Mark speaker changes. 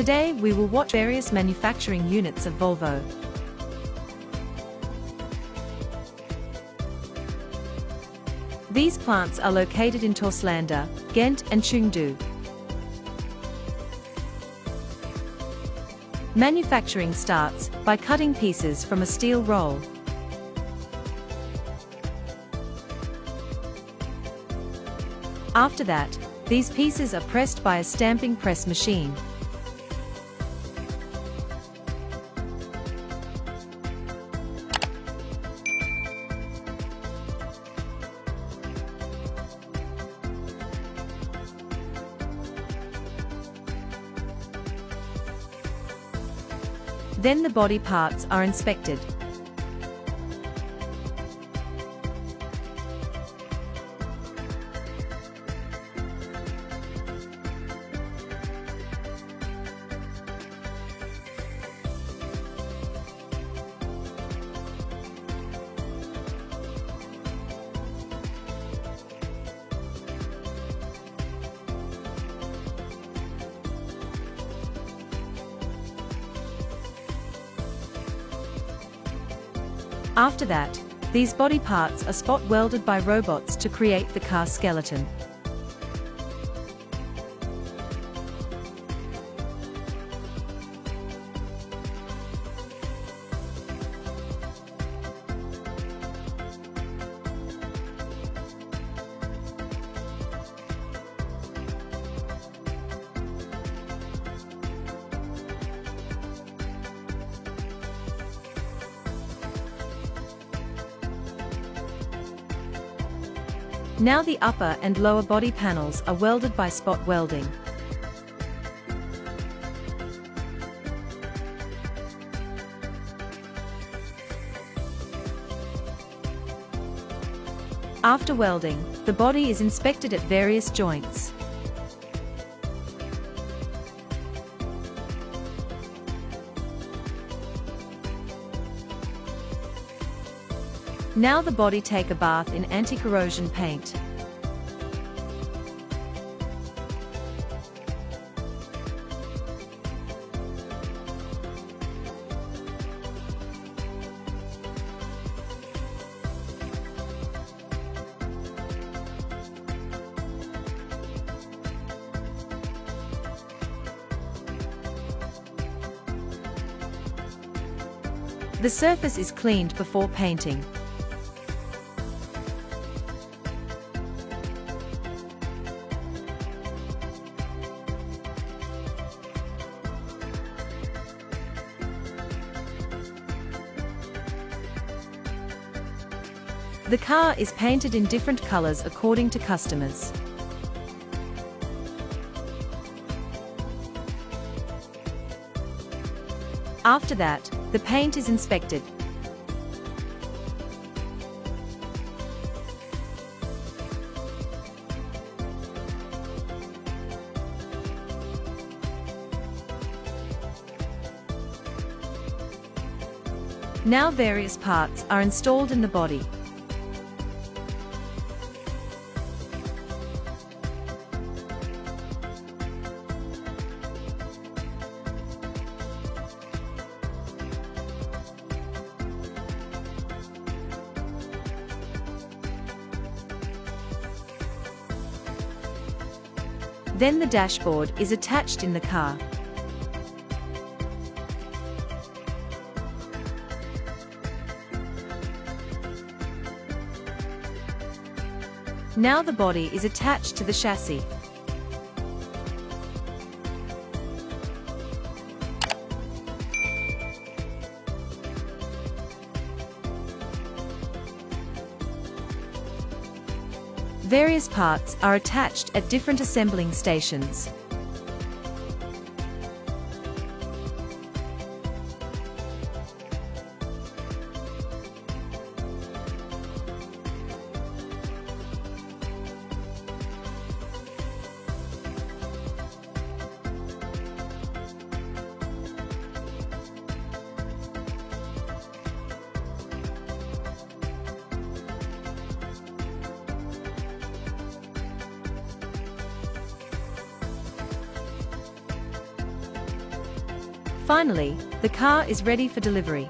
Speaker 1: Today we will watch various manufacturing units of Volvo. These plants are located in Torslanda, Ghent and Chengdu. Manufacturing starts by cutting pieces from a steel roll. After that, these pieces are pressed by a stamping press machine. Then the body parts are inspected. After that, these body parts are spot welded by robots to create the car skeleton. Now the upper and lower body panels are welded by spot welding. After welding, the body is inspected at various joints. Now the body take a bath in anti-corrosion paint. The surface is cleaned before painting. The car is painted in different colors according to customers. After that, the paint is inspected. Now various parts are installed in the body. Then the dashboard is attached in the car. Now the body is attached to the chassis. Various parts are attached at different assembling stations. Finally, the car is ready for delivery.